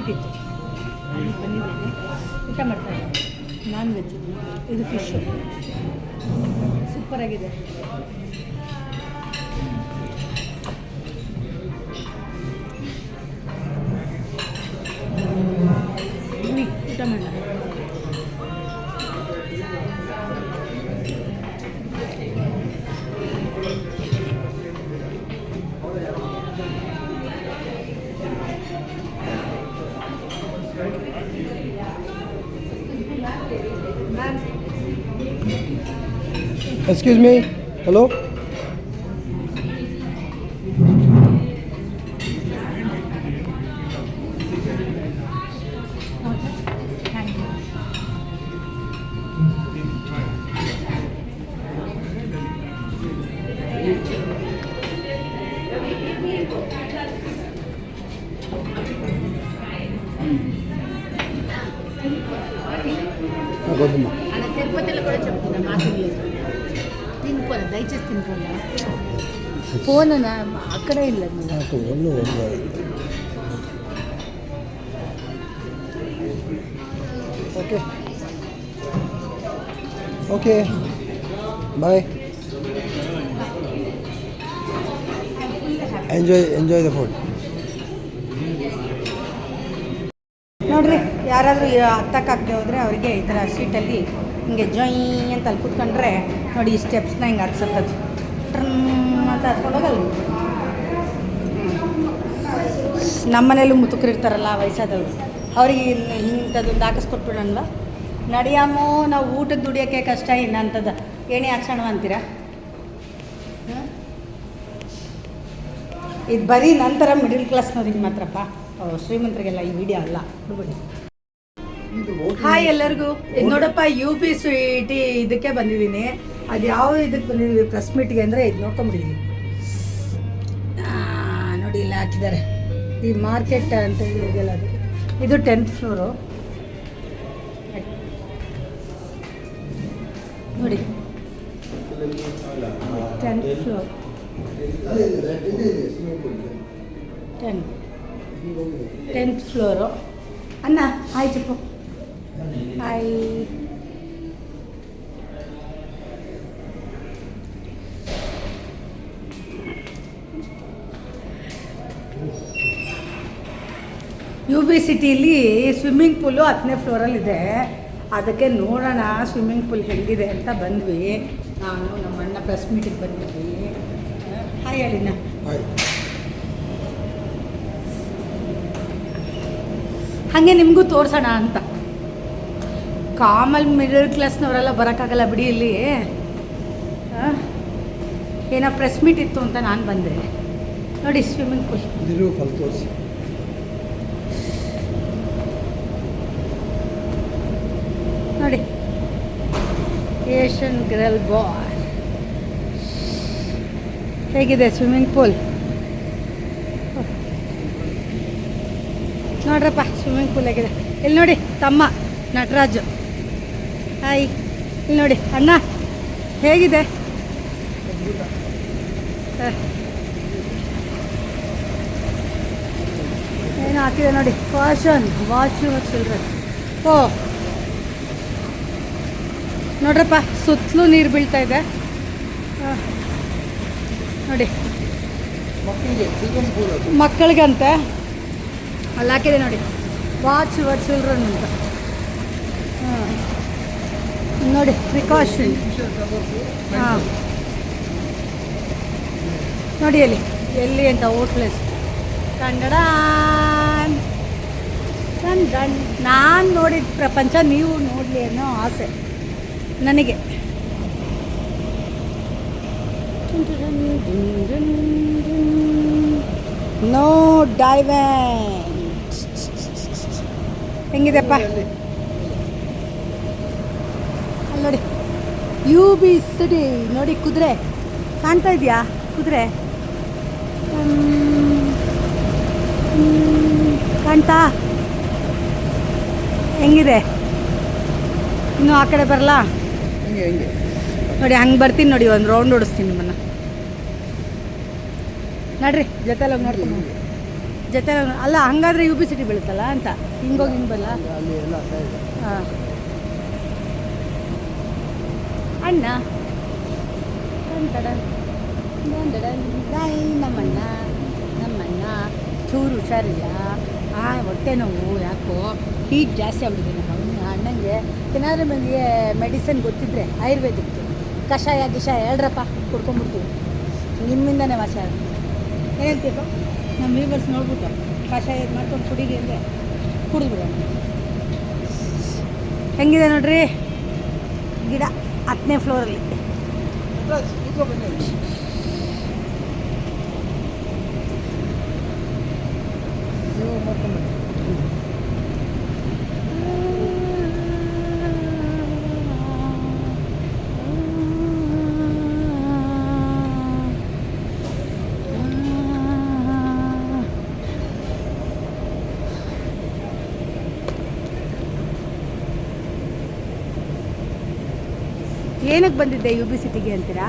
ಉಪ್ಪಿಟ್ಟಿತ್ತು ಅಲ್ಲಿ ಬಂದಿದ್ದೇನೆ, ಊಟ ಮಾಡ್ತಾರೆ. ನಾನ್ ವೆಜ್, ಇದು ಫಿಶ್ಶು ಸೂಪರಾಗಿದೆ. ಊಟ ಮಾಡೋಣ. Excuse me. Hello. అలా తిరుపతిలో కూడా చెప్తున్నా, మాకు తినుకోలే, దయచేసి తినుకోలే. ఫోన్ అక్కడే ಇಲ್ಲ okay okay bye. Enjoy the food. ನೋಡ್ರಿ, ಯಾರಾದರೂ ಹತ್ತಕ್ಕಾಗದೆ ಹೋದರೆ ಅವರಿಗೆ ಈ ಥರ ಸೀಟಲ್ಲಿ ಹಿಂಗೆ ಜೊಯ್ ಅಂತ ಅಲ್ಲಿ ಕೂತ್ಕೊಂಡ್ರೆ ನೋಡಿ, ಈ ಸ್ಟೆಪ್ಸ್ನ ಹಿಂಗೆ ಹತ್ಸತ್ತದು ಟ್ರಮ್ ಅಂತ ಹತ್ಕೊಂಡೋಗಲ್ಲ. ನಮ್ಮನೇಲೂ ಮುತುಕರಿರ್ತಾರಲ್ಲ ವಯಸ್ಸಾದವರು, ಅವ್ರಿಗೆ ಇಂಥದ್ದೊಂದು ಹಾಕಿಸ್ಕೊಟ್ಬಿಡೋಣಲ್ವ. ನಡಿಯಾಮೋ, ನಾವು ಊಟಕ್ಕೆ ದುಡಿಯೋಕ್ಕೆ ಕಷ್ಟ, ಇನ್ನಂಥದ್ದು ಏಣಿ ಹಾಕ್ಸೋಣ ಅಂತೀರಾ? ಇದು ಬರೀ ನಂತರ ಮಿಡಿಲ್ ಕ್ಲಾಸ್ನವ್ರಿಗೆ ಮಾತ್ರಪ್ಪ, ಶ್ರೀಮಂತರಿಗೆಲ್ಲ ಈ ವಿಡಿಯೋ ಅಲ್ಲ, ಬಿಡಿ. ಹಾಯ್ ಎಲ್ಲರಿಗೂ. ನೋಡಪ್ಪ, UP ಇದಕ್ಕೆ ಬಂದಿದ್ದೀನಿ. ಅದು ಯಾವ ಇದಕ್ಕೆ ಬಂದಿದ್ದೀವಿ ಪ್ರೆಸ್ ಮೀಟ್ಗೆ ಅಂದರೆ ಇದು ನೋಡ್ಕೊಂಬಿಟ್ಟಿದ್ದೀನಿ. ನೋಡಿ ಇಲ್ಲ ಹಾಕಿದ್ದಾರೆ, ಈ ಮಾರ್ಕೆಟ್ ಅಂತ ಇದೆಯಲ್ಲ ಅದು. ಇದು 10th ಫ್ಲೋರು ನೋಡಿ, 10th ಫ್ಲೋರ್ 10th ಫ್ಲೋರು. ಅಣ್ಣ ಆಯ್ತು, ಹಾಯ್. UB ಸಿಟಿಲಿ ಸ್ವಿಮ್ಮಿಂಗ್ ಪೂಲು 10ನೇ ಫ್ಲೋರಲ್ಲಿದೆ. ಅದಕ್ಕೆ ನೋಡೋಣ ಸ್ವಿಮ್ಮಿಂಗ್ ಪೂಲ್ ಹೆಂಗಿದೆ ಅಂತ ಬಂದ್ವಿ. ನಾನು ನಮ್ಮ ಅಣ್ಣ ಪ್ರೆಸ್ ಮೀಟಿಗೆ ಬಂದಿದ್ವಿ. ಹಾಯ್ ಅಲ್ಲಿನ. ಹಾಗೆ ನಿಮಗೂ ತೋರಿಸೋಣ ಅಂತ. ಕಾಮಲ್ ಮಿಡಲ್ ಕ್ಲಾಸ್ನವರೆಲ್ಲ ಬರೋಕ್ಕಾಗಲ್ಲ ಬಿಡಿ, ಇಲ್ಲಿ ಏನೋ ಪ್ರೆಸ್ ಮೀಟ್ ಇತ್ತು ಅಂತ ನಾನು ಬಂದೆ. ನೋಡಿ ಸ್ವಿಮ್ಮಿಂಗ್ ಪೂಲ್ ನೋಡಿ, ಏಷ್ಯನ್ ಗರ್ಲ್ ಬಾಯ್ ಹೇಗಿದೆ ಸ್ವಿಮ್ಮಿಂಗ್ ಪೂಲ್ ನೋಡ್ರಪ್ಪ. ಸ್ವಿಮ್ಮಿಂಗ್ ಪೂಲ್ ಹೇಗಿದೆ ಇಲ್ಲಿ ನೋಡಿ. ತಮ್ಮ ನಟರಾಜು, ಹಾಯ್. ಇಲ್ಲಿ ನೋಡಿ ಅಣ್ಣ ಹೇಗಿದೆ. ಏನು ಹಾಕಿದೆ ನೋಡಿ, ಕಾಷನ್ ವಾಚ್ ಯುವರ್ ಚಿಲ್ಡ್ರನ್. ಓ ನೋಡ್ರಪ್ಪ, ಸುತ್ತಲೂ ನೀರು ಬೀಳ್ತಾ ಇದೆ ನೋಡಿ. ಮಕ್ಕಳಿಗಂತೆ ಅಲ್ಲಿ ಹಾಕಿದೆ ನೋಡಿ, ವಾಚ್ ಯುವರ್ ಚಿಲ್ಡ್ರನ್ ಅಂತ. ನೋಡಿ ಪ್ರಿಕಾಷನ್. ಹಾಂ ನೋಡಿ ಎಲ್ಲಿ ಅಂತ ಹೋಟ್ಲೇಸ್ ಕನ್ನಡ. ನಾನು ನೋಡಿದ ಪ್ರಪಂಚ ನೀವು ನೋಡಲಿ ಅನ್ನೋ ಆಸೆ ನನಗೆ. ನೋ ಡೈವೆಂಟ್ ಹೆಂಗಿದೆಪ್ಪ ಅಲ್ಲಿ ನೋಡಿ. UB ಸಿಟಿ ನೋಡಿ, ಕುದುರೆ ಕಾಣ್ತಾ ಇದೆಯಾ? ಕುದುರೆ ಕಾಣ್ತಾ ಹೆಂಗಿದೆ? ಇನ್ನೂ ಆ ಕಡೆ ಬರಲ್ಲ ನೋಡಿ, ಹಂಗೆ ಬರ್ತೀನಿ ನೋಡಿ, ಒಂದು ರೌಂಡ್ ಓಡಿಸ್ತೀನಿ ನಿಮ್ಮನ್ನು. ನಡ್ರಿ ಜೊತೆಲಿ ಹೋಗಿ ನೋಡ್ತೀನಿ. ಜೊತೆ ಅಲ್ಲ ಹಂಗಾದ್ರೆ ಯು ಬಿ ಸಿಟಿ ಬೀಳುತ್ತಲ್ಲ ಅಂತ ಹಿಂಗೋಗಿ ಹಿಂಗೆ ಬರಲ್ಲ ಅಲ್ಲಿ ಎಲ್ಲ ಸೈಡ್ ಹಾಂ ಅಣ್ಣ ನಮ್ಮಣ್ಣ ಚೂರು ಹುಷಾರಿಲ್ಲ ಹೊಟ್ಟೆ ನೋವು ಯಾಕೋ ಹೀಟ್ ಜಾಸ್ತಿ ಆಗ್ಬಿಟ್ಟಿದೆ ನಮ್ಮ ಅಣ್ಣಂಗೆ ಏನಾದರೂ ನನಗೆ ಮೆಡಿಸಿನ್ ಗೊತ್ತಿದ್ರೆ ಆಯುರ್ವೇದಿಕ್ದು ಕಷಾಯ ಗಿಷಾಯ ಹೇಳ್ರಪ್ಪ ಕುಡ್ಕೊಂಡ್ಬಿಡ್ತೀವಿ ನಿಮ್ಮಿಂದನೇ ವಾಸ ಏನಂತೀಪ ನಮ್ಮ ವೀವರ್ಸ್ ನೋಡ್ಬಿಟ್ಟು ಕಷಾಯ ಇದು ಮಾಡ್ಕೊಂಡು ಕುಡಿಗೆ ಅಂದರೆ ಕುಡಿದ್ಬಿಡೋಣ ಹೆಂಗಿದೆ ನೋಡ್ರಿ ಗಿಡ 10ನೇ ಫ್ಲೋರಲ್ಲಿ ಏನಕ್ಕೆ ಬಂದಿದ್ದೆ ಯು ಬಿ ಸಿಟಿಗೆ ಅಂತೀರಾ?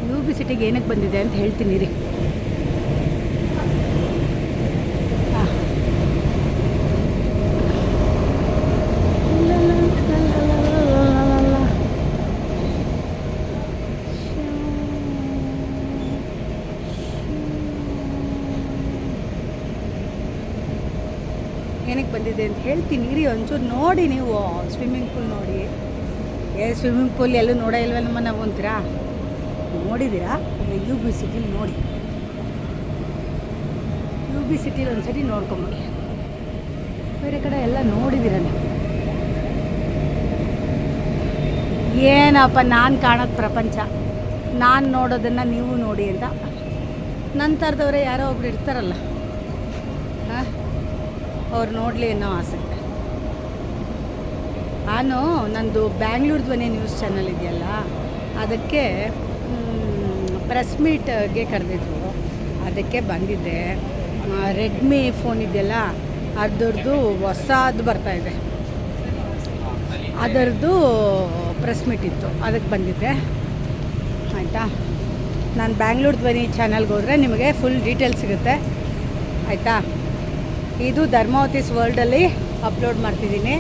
ಯು ಬಿ ಸಿಟಿಗೆ ಏನಕ್ಕೆ ಬಂದಿದೆ ಅಂತ ಹೇಳ್ತೀನಿ ರೀ. ಏನಕ್ಕೆ ಬಂದಿದೆ ಅಂತ ಹೇಳ್ತೀನಿ ರೀ. ಒಂಚೂರು ನೋಡಿ ನೀವು ಸ್ವಿಮ್ಮಿಂಗ್ ಪೂಲ್ ನೋಡಿ. ಸ್ವಿಮ್ಮಿಂಗ್ ಪೂಲ್ ಎಲ್ಲೂ ನೋಡೋ ಇಲ್ವಲ್ಲಮ್ಮ ನಾವು ಅಂತೀರಾ? ನೋಡಿದ್ದೀರಾ? ಯು ಬಿ ಸಿಟಿಲಿ ನೋಡಿ. ಯು ಬಿ ಸಿಟಿಲಿ ಒಂದ್ಸರಿ ನೋಡ್ಕೊಂಬಿಡಿ. ಬೇರೆ ಕಡೆ ಎಲ್ಲ ನೋಡಿದ್ದೀರ ನೀವು. ಏನಪ್ಪ ನಾನು ಕಾಣೋದು ಪ್ರಪಂಚ, ನಾನು ನೋಡೋದನ್ನು ನೀವು ನೋಡಿ ಅಂತ ನನ್ನ ಥರದವರೇ ಯಾರೋ ಒಬ್ರು ಇರ್ತಾರಲ್ಲ, ಹಾಂ, ಅವ್ರು ನೋಡಲಿ ಅನ್ನೋ ಆಸೆ. ನಾನು ನಂದು ಬ್ಯಾಂಗ್ಳೂರ್ ಧ್ವನಿ ನ್ಯೂಸ್ ಚಾನಲ್ ಇದೆಯಲ್ಲ, ಅದಕ್ಕೆ ಪ್ರೆಸ್ ಮೀಟ್ಗೆ ಕರೆದಿದ್ರು, ಅದಕ್ಕೆ ಬಂದಿದ್ದೆ. ರೆಡ್ಮಿ ಫೋನ್ ಇದೆಯಲ್ಲ ಅದರದ್ದು ಹೊಸದು ಬರ್ತಾಯಿದೆ, ಅದರದ್ದು ಪ್ರೆಸ್ ಮೀಟ್ ಇತ್ತು, ಅದಕ್ಕೆ ಬಂದಿದ್ದೆ. ಆಯಿತಾ? ನಾನು ಬ್ಯಾಂಗ್ಳೂರ್ ಧ್ವನಿ ಚಾನಲ್ಗೆ ಹೋದರೆ ನಿಮಗೆ ಫುಲ್ ಡೀಟೇಲ್ಸ್ ಸಿಗುತ್ತೆ. ಆಯಿತಾ? ಇದು ಧರ್ಮಾವತೀಸ್ ವರ್ಲ್ಡಲ್ಲಿ ಅಪ್ಲೋಡ್ ಮಾಡ್ತಿದ್ದೀನಿ.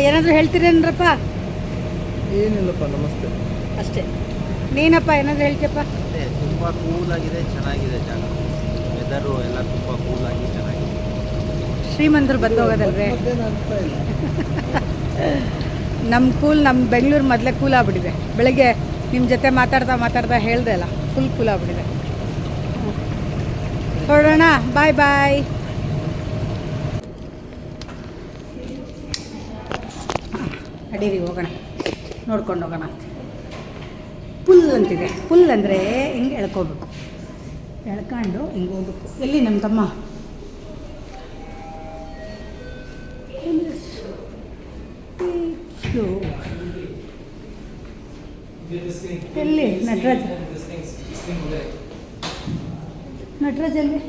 ಏನಾದರೂ ಹೇಳ್ತೀರೇನ್ರಪ್ಪ? ಏನಿಲ್ಲಪ್ಪ, ನಮಸ್ತೆ ಅಷ್ಟೇ. ನೀನಪ್ಪ ಏನಾದರೂ ಹೇಳ್ತೀಯಪ್ಪ? ತುಂಬ ಕೂಲಾಗಿದೆ, ಚೆನ್ನಾಗಿದೆ ಜಾಗ, ವೆದರು ಎಲ್ಲ ತುಂಬ ಕೂಲಾಗಿ ಚೆನ್ನಾಗಿದೆ. ಶ್ರೀಮಂತರು ಬಂದೋಗೋದಲ್ವೇ ಅನಿಸ್ತಾ ಇಲ್ಲ. ನಮ್ಮ ಬೆಂಗಳೂರು ಮೊದಲೇ ಕೂಲ್ ಆಗ್ಬಿಟ್ಟಿದೆ. ಬೆಳಗ್ಗೆ ನಿಮ್ಮ ಜೊತೆ ಮಾತಾಡ್ತಾ ಹೇಳ್ದೆ ಅಲ್ಲ, ಫುಲ್ ಕೂಲ್ ಆಗ್ಬಿಟ್ಟಿದೆ. ಹೊರಡೋಣ, ಬಾಯ್ ಬಾಯ್. ನಡೀರಿ ಹೋಗೋಣ, ನೋಡ್ಕೊಂಡು ಹೋಗೋಣ ಅಂತ. ಪುಲ್ ಅಂತಿದೆ. ಪುಲ್ ಅಂದರೆ ಹಿಂಗೆ ಎಳ್ಕೋಬೇಕು, ಎಳ್ಕೊಂಡು ಹಿಂಗೆ ಹೋಗ್ಬೇಕು. ಎಲ್ಲಿ ನಮ್ಮ ತಮ್ಮ? ಎಲ್ಲಿ ನಟರಾಜ್? ನಟರಾಜ್ ಎಲ್ಲಿ?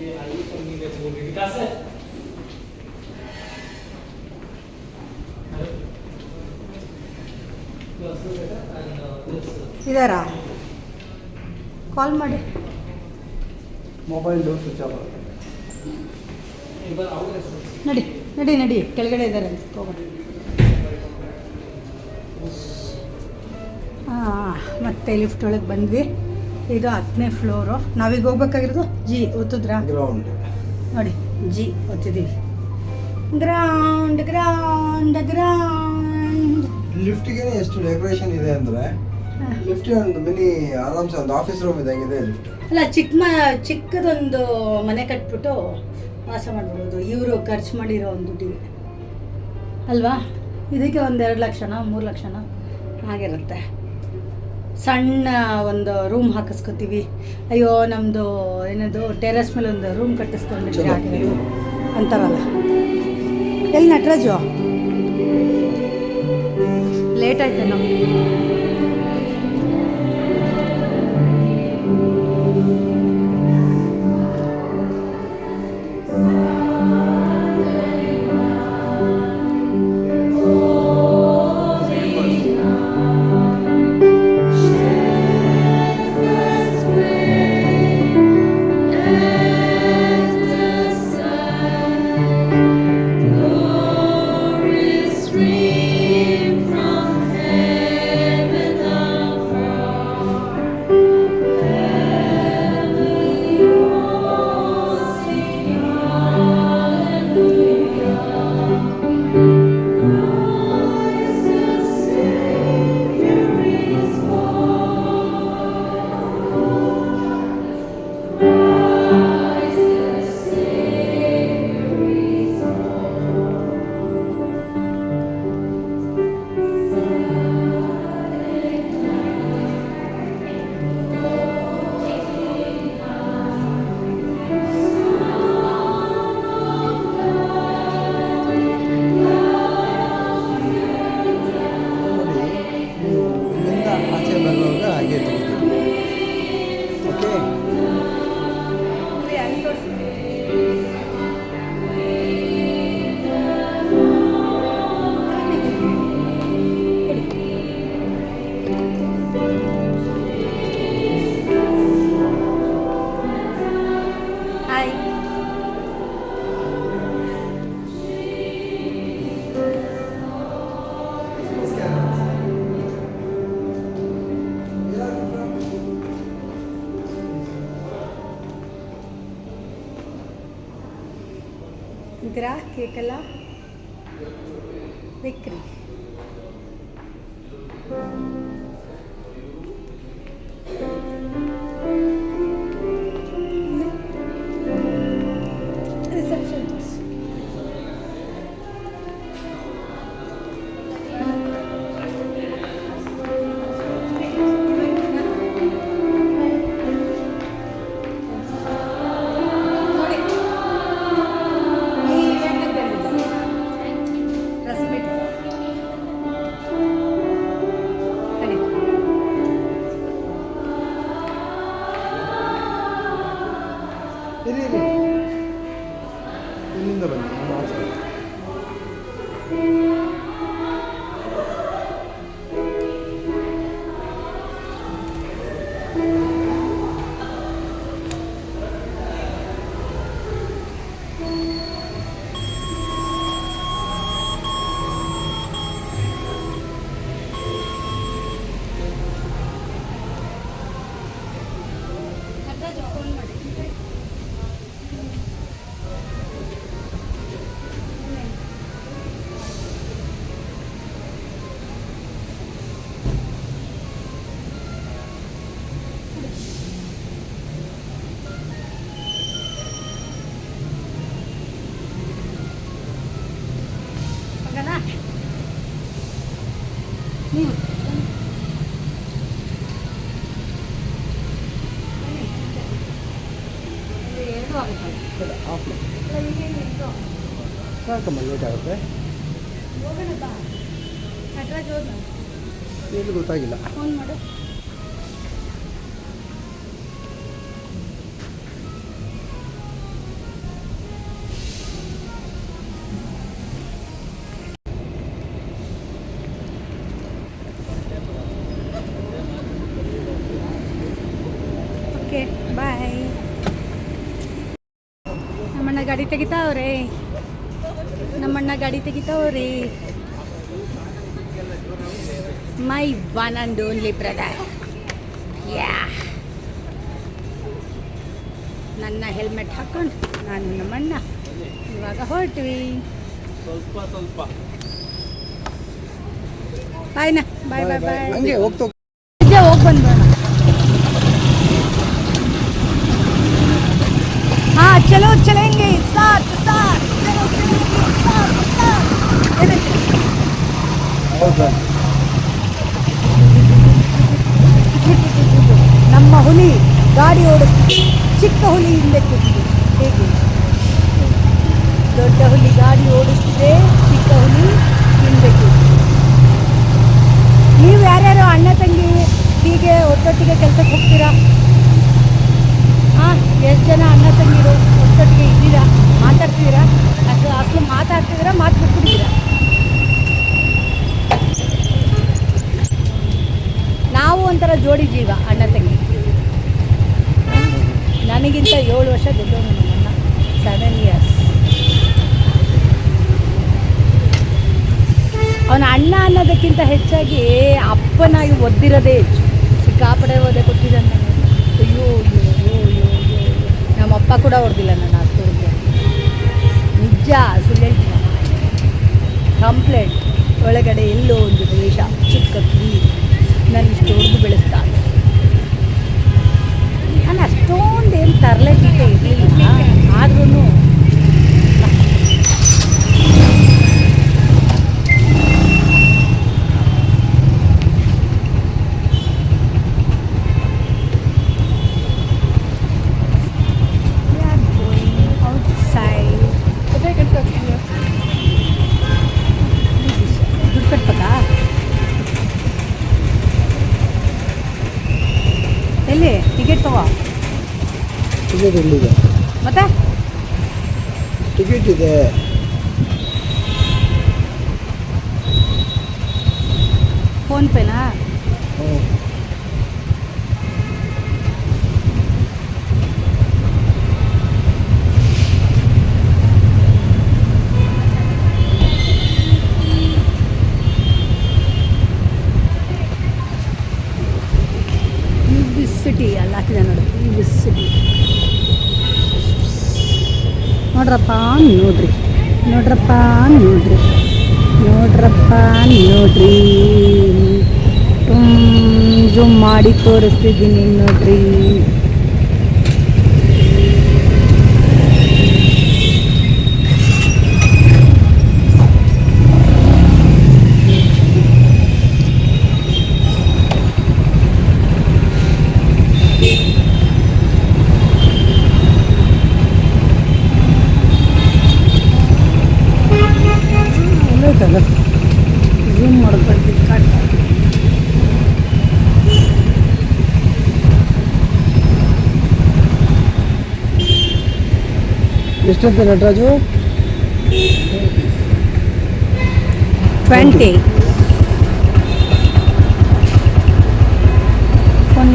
ಇದಾರಾ? ಕಾಲ್ ಮಾಡಿ. Mobile switch off. ನಡಿ ನಡಿ ನಡಿ, ಕೆಳಗಡೆ ಇದ್ದಾರೆ ಅನ್ಸುತ್ತೆ, ಹೋಗೋಣ. ಮತ್ತೆ ಲಿಫ್ಟ್ ಒಳಗೆ ಬಂದ್ವಿ. ಇದು 10ನೇ ಫ್ಲೋರು. ನಾವೀಗ ಹೋಗ್ಬೇಕಾಗಿರೋದು ಜಿ ಒತ್ತಿದ್ರಾ? ಗ್ರೌಂಡ್ ನೋಡಿ, ಜಿ ಒತ್ತಿದ್ದೀವಿ. Ground ground ground. ಲಿಫ್ಟ್ಗೆ ಎಷ್ಟು ಡೆಕೋರೇಷನ್ ಇದೆ ಅಂದರೆ, ಲಿಫ್ಟ್ ಒಂದು ಮಿನಿ ಆರಾಮ್ಸೆ ಒಂದು ಆಫೀಸ್ ರೂಮ್ ಇದ್ದಂಗಿದೆ ಲಿಫ್ಟ್. ಅಲ್ಲ, ಚಿಕ್ಕದೊಂದು ಮನೆ ಕಟ್ಬಿಟ್ಟು ವಾಸ ಮಾಡ್ಬಿಡೋದು. ಇವರು ಖರ್ಚು ಮಾಡಿರೋ ಒಂದು ದುಡ್ಡಿಗೆ ಅಲ್ವಾ? ಇದಕ್ಕೆ ಒಂದು 2 ಲಕ್ಷನೋ 3 ಲಕ್ಷನೋ ಆಗಿರುತ್ತೆ. ಸಣ್ಣ ಒಂದು ರೂಮ್ ಹಾಕಿಸ್ಕೊತೀವಿ. ಅಯ್ಯೋ, ನಮ್ಮದು ಏನದು ಟೆರೆಸ್ ಮೇಲೆ ಒಂದು ರೂಮ್ ಕಟ್ಟಿಸ್ಕೊಂಡ್ಬಿಟ್ರೆ ಆಗಿರೋದು ಅಂತಾರಲ್ಲ. ಎಲ್ಲಿ ನಟರಾಜು? ಲೇಟ್ ಆಯ್ತೇನೋ. ತಿಂತೀರಾ ಕೇಕೆಲ್ಲ ಬೇಕ್ರಿ. ರಿಸೆಪ್ಷನ್ ನೋಡಿ ಈ ಎಣ್ಣೆ ಬಂದಿದೆ ರಸ್ಮಿಟ್ ಬನ್ನಿ. ಇರಿ ಇಲ್ಲಿಂದ ಬನ್ನಿ ನಮ್ಮ ಆಚೆ. ಮಗನಾ ನೀವು ಎರಡು ಆಗುತ್ತೆ. ಆಫ್ ಸಾಕಮ್ಮ, ಲೇಟ್ ಆಗುತ್ತೆ. ಹೋಗೋಣ ಬಾ. ನಟರಾಜ್ ಹೋದ ಎಲ್ಲಿ ಗೊತ್ತಾಗಿಲ್ಲ. ಫೋನ್ ಮಾಡು. Okay bye. ನಮ್ಮಣ್ಣ ಗಾಡಿ ತೆಗಿತಾವ್ರೆ. ನಮ್ಮಣ್ಣ ಗಾಡಿ ತೆಗಿತಾವ್ರಿ. My one and only brother. Yeah ನನ್ನ ಹೆಲ್ಮೆಟ್ ಹಾಕ್ಕೊಂಡು ನಾನು ನಮ್ಮಣ್ಣ ಇವಾಗ ಹೊರಟ್ವಿ. ಸ್ವಲ್ಪ ಬಾಯ್ನಾ. ಬಾಯ್ ಬಾಯ್ ಬಾಯ್. ಹಂಗೆ ಹೋಗ್ತಾ ಹೋಗಿ ಬಂದ್ಬೋಣ. हाँ चलो चलेंगे साथ साथ, चलो चलेंगे साथ साथ. ಹೌದಾ? ನಮ್ಮ ಹುಲಿ ಗಾಡಿ ಓಡಿಸ್ತಿದೆ. ಚಿಕ್ಕ ಹುಲಿ ಹಿಂದೆ ಕೂತಿದೆ. ಹೇಗೆ ದೊಡ್ಡ ಹುಲಿ ಗಾಡಿ ಓಡಿಸ್ತಿದೆ, ಚಿಕ್ಕ ಹುಲಿ ಹಿಂದೆ ಕೂತಿದೆ. ನೀವು ಯಾರ್ಯಾರು ಅಣ್ಣ ತಂಗಿ ಹೀಗೆ ಒಟ್ಟೊಟ್ಟಿಗೆ ಕೆಲಸಕ್ಕೆ ಹೋಗ್ತೀರಾ? ಹಾಂ, ಎಷ್ಟು ಜನ ಅಣ್ಣ ತಂಗಿರು ಒಟ್ಟೊಟ್ಟಿಗೆ ಇದ್ದೀರಾ? ಮಾತಾಡ್ತಿದ್ದೀರಾ? ಅಸಲು ಮಾತಾಡ್ತಿದ್ದೀರಾ? ಮಾತು ಬಿಟ್ಬಿಟ್ಟಿದ್ದೀರಾ? ನಾವು ಒಂಥರ ಜೋಡಿ ಜೀವ ಅಣ್ಣ ತಂಗಿ. ನನಗಿಂತ 7 ವರ್ಷ ದೊಡ್ಡವನು ನಮ್ಮಣ್ಣ, 7 years. ಅವನ ಅಣ್ಣ ಅನ್ನೋದಕ್ಕಿಂತ ಹೆಚ್ಚಾಗಿ ಅಪ್ಪನಾಗಿ ಒದ್ದಿರೋದೇ ಹೆಚ್ಚು. ಸಿಕ್ಕಾಪಡೆ ಓದೆ ಕೊಟ್ಟಿದ್ದಾನೆ ನನಗೆ. ಅಯ್ಯೋ ಅಯ್ಯೋ ಅಯ್ಯೋ ಅಯ್ಯೋ ಅಯ್ಯೋ. ನಮ್ಮಪ್ಪ ಕೂಡ ಹೊಡೆದಿಲ್ಲ ನಾನು ಅಷ್ಟು ಹೊಡೆದೆ. ನಿಜ, ಸುಳ್ಳು ಹೇಳ್ತೀನಿ. ಕಂಪ್ಲೇಂಟ್ ಒಳಗಡೆ ಎಲ್ಲೋ ಒಂದು ದೇಶ ಚಿಕ್ಕ ಕಿವಿ ನಾನು ಇಷ್ಟು ಹೊಡೆದು ಬೆಳೆಸ್ತಾನೆ. ನಾನು ಅಷ್ಟೊಂದೇನು ತರಲೆ ಗೀತೆ ಇರಲಿಲ್ಲ, ಆದ್ರೂ ದುಡ್ಡು ಕಟ್ಬೇಕಾ? ಎಲ್ಲಿ ಟಿಕೆಟ್ ತಗೋ. ಟಿಕೆಟ್ ಎಲ್ಲಿದೆ? ಮತ್ತೆ ಟಿಕೆಟ್ ಇದೆ. ಫೋನ್ಪೇನಾ? ಹ್ಞೂ. ಸಿಟಿ ಅಲ್ಲಿ ಹಾಕಿದೆ ನೋಡು, ಈ ಸಿಟಿ ನೋಡ್ರಪ್ಪ. ನೋಡ್ರಿ ನೋಡ್ರಪ್ಪ ನೋಡ್ರಿ ನೋಡ್ರಪ್ಪ ನೋಡ್ರಿ ಜೂಮ್ ಮಾಡಿ ತೋರಿಸ್ತಿದ್ದೀನಿ ನೋಡ್ರಿ. ಝೂಮ್ ಮಾಡ್ಕೊಳ್ತೀವಿ ಕಾಟ್ ಎಷ್ಟಂತೆ ನಟರಾಜು? 20 ಫೋನ್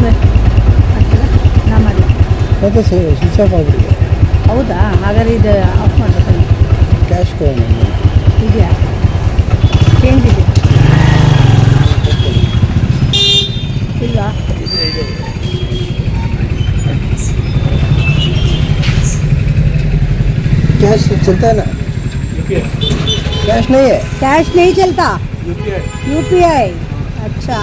ನಾ ಮಾಡಿ. ಮತ್ತೆ ಸ್ವಿಚ್ ಆಫ್ ಆಗಿಬಿಟ್ಟಿದೆ. ಹೌದಾ? ಹಾಗಾದ್ರೆ ಇದು ಆಫ್ ಮಾಡ್ಬೇಕಲ್ಲ. ಕ್ಯಾಶ್ ಕೊಡೋಣ. ಇದೆಯಾ? ಚೇಂಜ್ ಇದೆ ಇಲ್ಲ? कैश चलता है ना? कैश नहीं है। कैश नहीं चलता, UPI। अच्छा